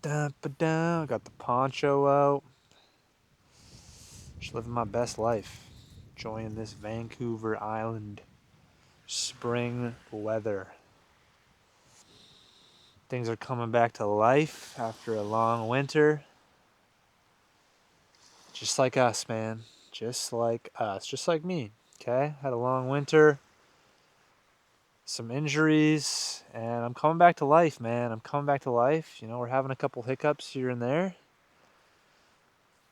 Got the poncho out. Just living my best life. Enjoying this Vancouver Island spring weather. Things are coming back to life after a long winter. Just like us, man. Just like us. Just like me. Okay? Had a long winter, some injuries, and I'm coming back to life, man. I'm coming back to life. We're having a couple hiccups here and there,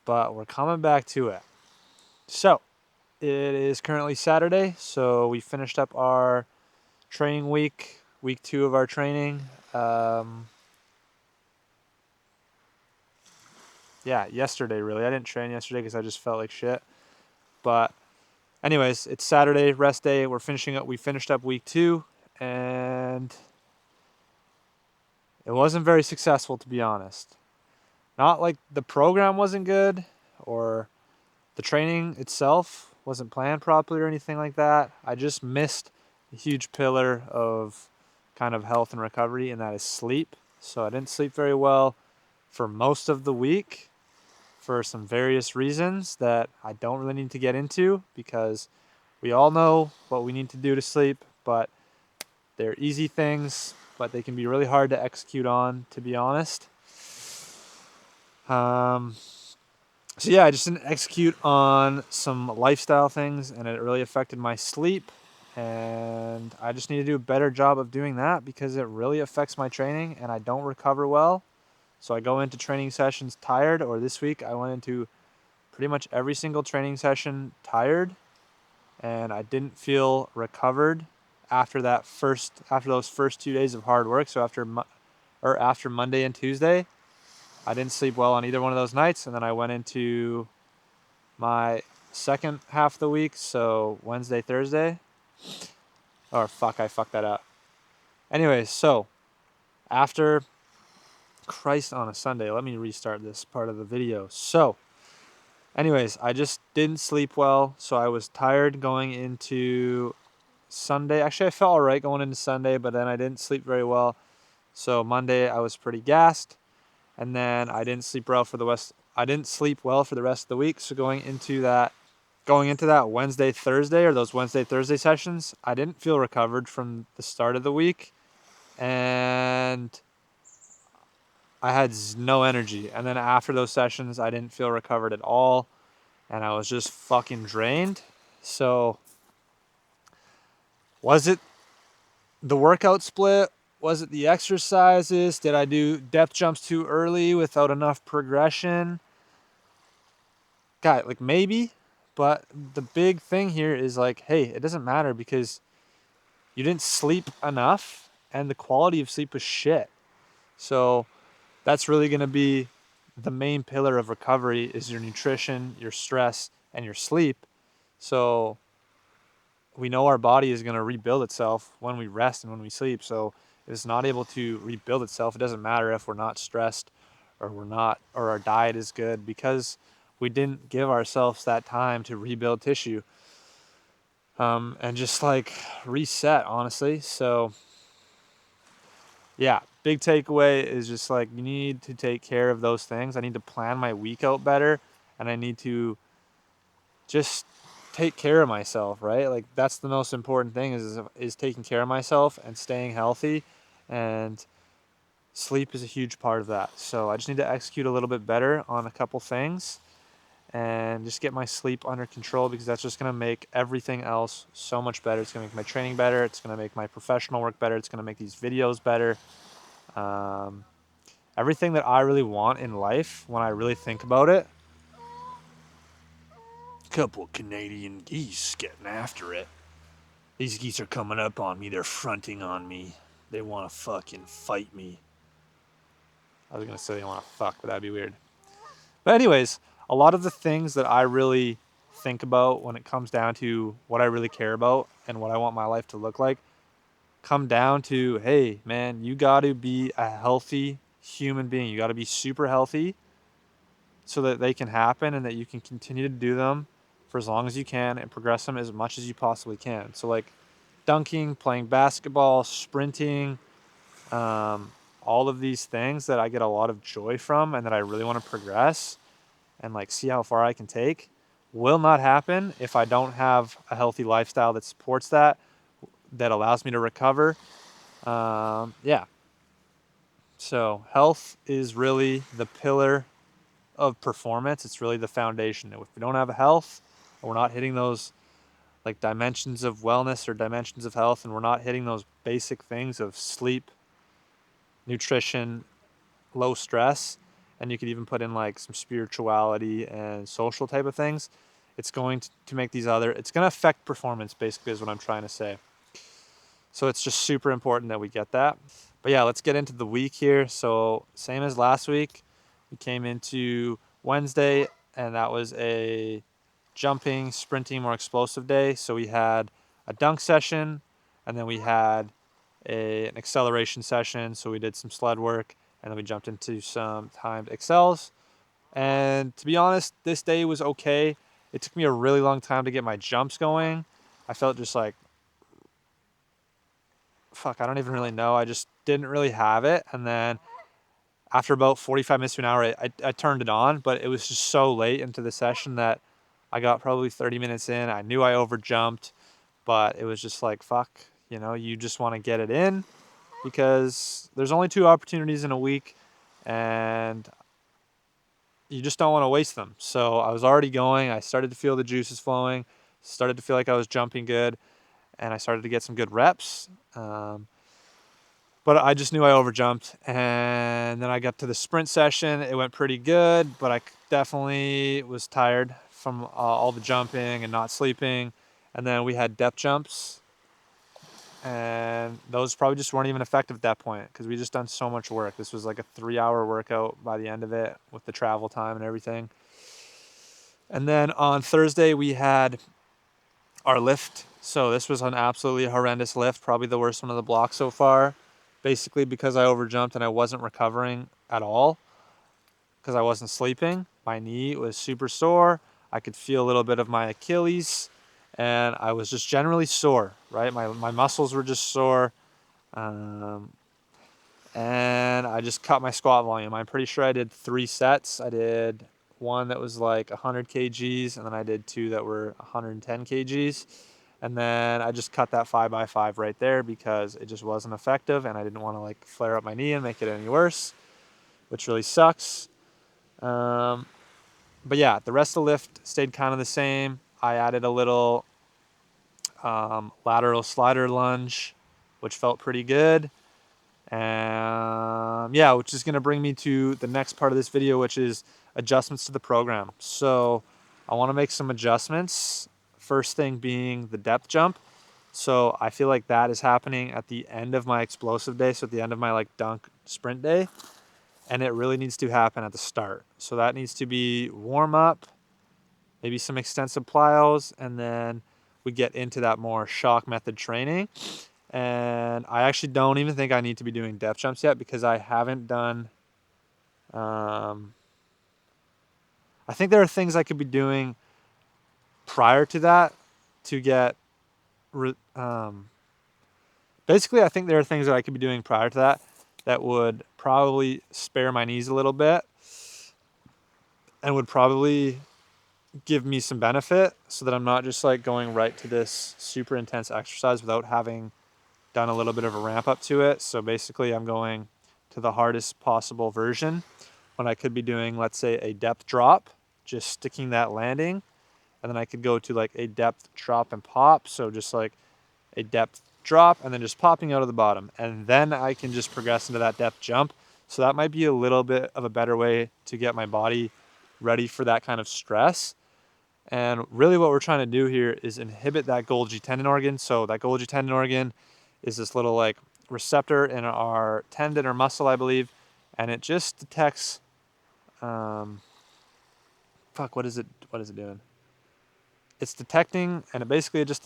but we're coming back to it. So, it is currently Saturday, so we finished up our training week 2 of our training. Yeah, yesterday really. I didn't train yesterday because I just felt like shit. But anyways, it's Saturday, rest day. We finished up week 2, and it wasn't very successful, to be honest. Not like the program wasn't good or the training itself wasn't planned properly or anything like that. I just missed a huge pillar of kind of health and recovery, and that is sleep. So I didn't sleep very well for most of the week for some various reasons that I don't really need to get into because we all know what we need to do to sleep, but they're easy things, but they can be really hard to execute on, to be honest. Um, so yeah, I just didn't execute on some lifestyle things, and it really affected my sleep. And I just need to do a better job of doing that because it really affects my training, and I don't recover well. So I go into training sessions tired, or this week I went into pretty much every single training session tired, and I didn't feel recovered after those first 2 days of hard work. So after Monday and Tuesday, I didn't sleep well on either one of those nights, and then I went into my second half of the week, so Wednesday, Thursday. Or fuck, I fucked that up. Anyways, so after Christ on a Sunday, let me restart this part of the video. So, anyways, I just didn't sleep well, so I was tired going into Sunday. Actually, I felt all right going into Sunday, but then I didn't sleep very well. So Monday I was pretty gassed, and then I didn't sleep well for the rest. I didn't sleep well for the rest of the week. So going into that Wednesday Thursday or those Wednesday Thursday sessions, I didn't feel recovered from the start of the week, and I had no energy. And then after those sessions, I didn't feel recovered at all, and I was just fucking drained. So was it the workout split? Was it the exercises? Did I do depth jumps too early without enough progression? God, like maybe, but the big thing here is like, hey, it doesn't matter because you didn't sleep enough and the quality of sleep was shit. So that's really going to be the main pillar of recovery is your nutrition, your stress, and your sleep. So we know our body is going to rebuild itself when we rest and when we sleep. So if it's not able to rebuild itself, it doesn't matter if we're not stressed or our diet is good because we didn't give ourselves that time to rebuild tissue and just like reset, honestly. So yeah, big takeaway is just like you need to take care of those things. I need to plan my week out better, and I need to just take care of myself, right? Like that's the most important thing is taking care of myself and staying healthy, and sleep is a huge part of that. So I just need to execute a little bit better on a couple things and just get my sleep under control because that's just going to make everything else so much better. It's going to make my training better. It's going to make my professional work better. It's going to make these videos better. Um, Everything that I really want in life, when I really think about it, couple Canadian geese getting after it. These geese are coming up on me. They're fronting on me. They want to fucking fight me. I was going to say they want to fuck, but that'd be weird. But anyways, a lot of the things that I really think about when it comes down to what I really care about and what I want my life to look like come down to, hey, man, you got to be a healthy human being. You got to be super healthy so that they can happen and that you can continue to do them for as long as you can and progress them as much as you possibly can. So like dunking, playing basketball, sprinting, all all of these things that I get a lot of joy from and that I really want to progress and like see how far I can take will not happen if I don't have a healthy lifestyle that supports that allows me to recover. Yeah. So health is really the pillar of performance. It's really the foundation. If we don't have a health, and we're not hitting those like dimensions of wellness or dimensions of health, and we're not hitting those basic things of sleep, nutrition, low stress, and you could even put in like some spirituality and social type of things, it's going to make these other, it's going to affect performance basically is what I'm trying to say. So it's just super important that we get that. But yeah, let's get into the week here. So same as last week, we came into Wednesday and that was a jumping, sprinting, more explosive day. So we had a dunk session and then we had an acceleration session. So we did some sled work and then we jumped into some timed accels. And to be honest, this day was okay. It took me a really long time to get my jumps going. I felt just like, fuck, I don't even really know. I just didn't really have it. And then after about 45 minutes to an hour, I turned it on, but it was just so late into the session that I got probably 30 minutes in. I knew I overjumped, but it was just like, fuck, you just want to get it in because there's only 2 opportunities in a week and you just don't want to waste them. So I was already going. I started to feel the juices flowing, started to feel like I was jumping good, and I started to get some good reps. But I just knew I overjumped. And then I got to the sprint session. It went pretty good, but I definitely was tired from all the jumping and not sleeping. And then we had depth jumps. And those probably just weren't even effective at that point because we just done so much work. This was like a 3-hour workout by the end of it with the travel time and everything. And then on Thursday, we had our lift. So this was an absolutely horrendous lift, probably the worst one of the block so far. Basically because I overjumped and I wasn't recovering at all because I wasn't sleeping. My knee was super sore. I could feel a little bit of my Achilles and I was just generally sore, right? My muscles were just sore. And I just cut my squat volume. I'm pretty sure I did 3 sets. I did one that was like 100 kgs and then I did 2 that were 110 kgs. And then I just cut that 5x5 right there because it just wasn't effective and I didn't want to like flare up my knee and make it any worse, which really sucks. But yeah, the rest of the lift stayed kind of the same. I added a little lateral slider lunge, which felt pretty good. Yeah, which is going to bring me to the next part of this video, which is adjustments to the program. So I want to make some adjustments. First thing being the depth jump. So I feel like that is happening at the end of my explosive day. So at the end of my like dunk sprint day. And it really needs to happen at the start. So that needs to be warm up, maybe some extensive plyos, and then we get into that more shock method training. And I actually don't even think I need to be doing depth jumps yet because I haven't done, I think there are things I could be doing prior to that to get, basically I think there are things that I could be doing prior to that that would probably spare my knees a little bit and would probably give me some benefit so that I'm not just like going right to this super intense exercise without having done a little bit of a ramp up to it. So basically I'm going to the hardest possible version when I could be doing, let's say, a depth drop, just sticking that landing. And then I could go to like a depth drop and pop. So just like a depth drop and then just popping out of the bottom. And then I can just progress into that depth jump. So that might be a little bit of a better way to get my body ready for that kind of stress. And really what we're trying to do here is inhibit that Golgi tendon organ. So that Golgi tendon organ is this little like receptor in our tendon or muscle, I believe. And it just detects, what is it doing? It's detecting, and it just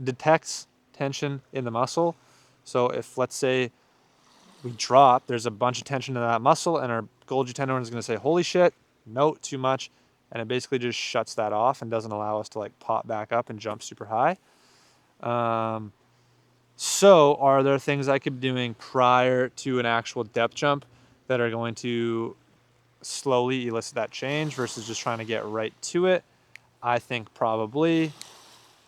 detects tension in the muscle. So if, let's say, we drop, there's a bunch of tension in that muscle, and our Golgi tendon is going to say, holy shit, no, too much. And it basically just shuts that off and doesn't allow us to like pop back up and jump super high. So are there things I could be doing prior to an actual depth jump that are going to slowly elicit that change versus just trying to get right to it? I think probably.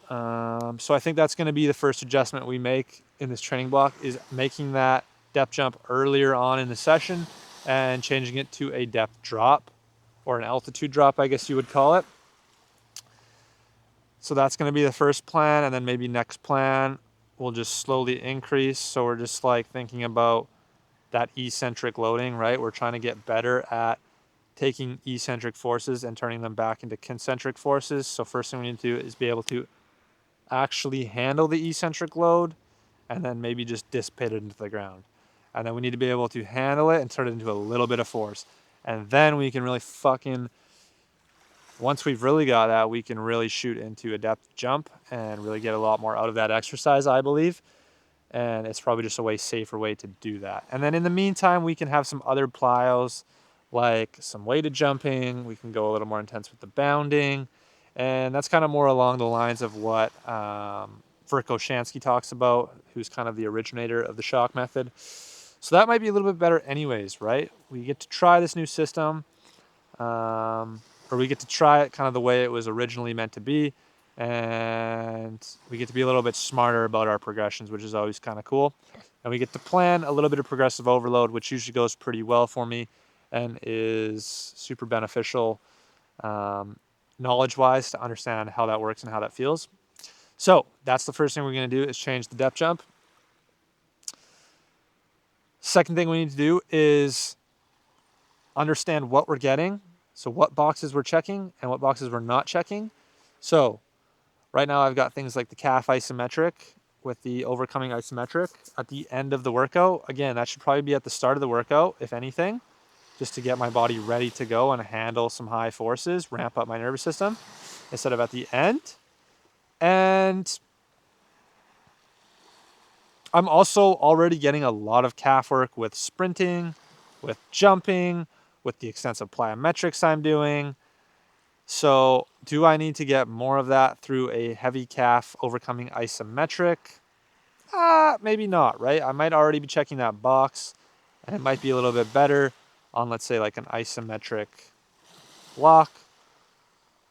So I think that's going to be the first adjustment we make in this training block, is making that depth jump earlier on in the session and changing it to a depth drop, or an altitude drop, I guess you would call it. So that's going to be the first plan, and then maybe next plan will just slowly increase. So we're just like thinking about that eccentric loading, right? We're trying to get better at taking eccentric forces and turning them back into concentric forces. So first thing we need to do is be able to actually handle the eccentric load, and then maybe just dissipate it into the ground. And then we need to be able to handle it and turn it into a little bit of force. And then we can really once we've really got that, we can really shoot into a depth jump and really get a lot more out of that exercise, I believe. And it's probably just a way safer way to do that. And then in the meantime, we can have some other plyos, like some weighted jumping. We can go a little more intense with the bounding. And that's kind of more along the lines of what Verkhoshansky talks about, who's kind of the originator of the shock method. So that might be a little bit better anyways, right? We get to try this new system, or we get to try it kind of the way it was originally meant to be, and we get to be a little bit smarter about our progressions, which is always kind of cool. And we get to plan a little bit of progressive overload, which usually goes pretty well for me and is super beneficial knowledge-wise to understand how that works and how that feels. So that's the first thing we're going to do, is change the depth jump. Second thing we need to do is understand what we're getting. So what boxes we're checking and what boxes we're not checking. So right now I've got things like the calf isometric with the overcoming isometric at the end of the workout. Again, that should probably be at the start of the workout, if anything, just to get my body ready to go and handle some high forces, ramp up my nervous system, instead of at the end. And I'm also already getting a lot of calf work with sprinting, with jumping, with the extensive plyometrics I'm doing. So do I need to get more of that through a heavy calf overcoming isometric? Maybe not, right? I might already be checking that box, and it might be a little bit better on, let's say, like an isometric block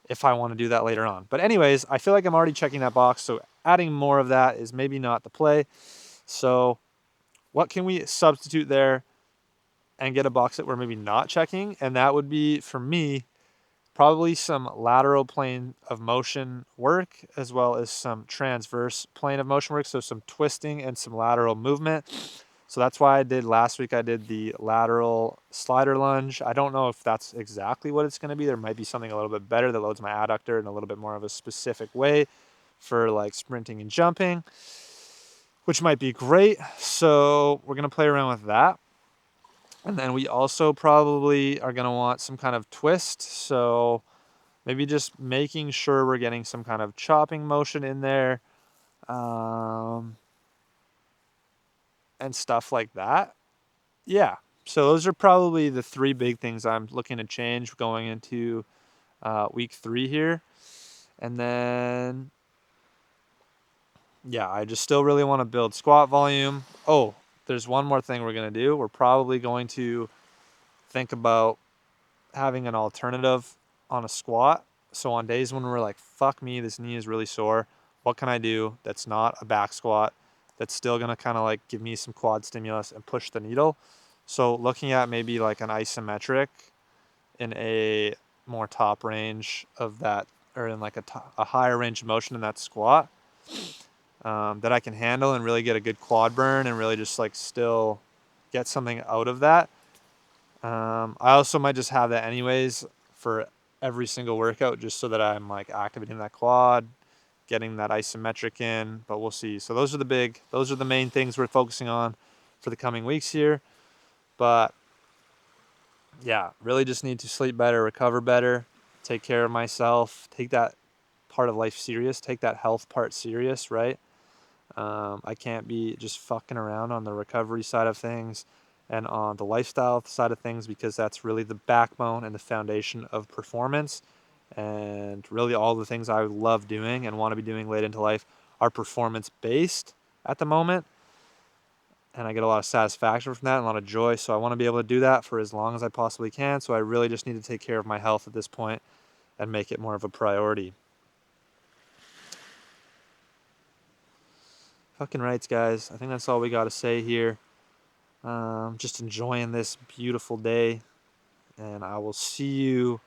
if I want to do that later on. But anyways, I feel like I'm already checking that box, so adding more of that is maybe not the play. So what can we substitute there and get a box that we're maybe not checking? And that would be, for me, probably some lateral plane of motion work, as well as some transverse plane of motion work. So some twisting and some lateral movement. So that's why last week I did the lateral slider lunge. I don't know if that's exactly what it's going to be. There might be something a little bit better that loads my adductor in a little bit more of a specific way for like sprinting and jumping, which might be great. So we're going to play around with that. And then we also probably are going to want some kind of twist. So maybe just making sure we're getting some kind of chopping motion in there, and stuff like that. Yeah. So those are probably the three big things I'm looking to change going into week 3 here. And then, yeah, I just still really want to build squat volume. Oh, there's one more thing we're going to do. We're probably going to think about having an alternative on a squat. So on days when we're like, fuck me, this knee is really sore, what can I do that's not a back squat, that's still going to kind of like give me some quad stimulus and push the needle? So looking at maybe like an isometric in a more top range of that, or in like a higher range of motion in that squat, that I can handle and really get a good quad burn and really just like still get something out of that. I also might just have that anyways for every single workout, just so that I'm like activating that quad, getting that isometric in, but we'll see. So those are the main things we're focusing on for the coming weeks here. But yeah, really just need to sleep better, recover better, take care of myself, take that part of life serious, take that health part serious, right? I can't be just fucking around on the recovery side of things and on the lifestyle side of things, because that's really the backbone and the foundation of performance. And really all the things I love doing and want to be doing late into life are performance based at the moment, and I get a lot of satisfaction from that and a lot of joy. So I want to be able to do that for as long as I possibly can. So I really just need to take care of my health at this point and make it more of a priority. Fucking rights, guys. I think that's all we got to say here. Just enjoying this beautiful day, and I will see you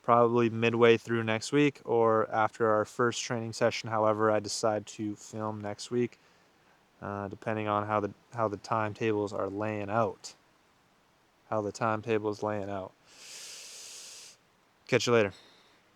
probably midway through next week or after our first training session, however I decide to film next week, depending on how the timetables are laying out. Catch you later.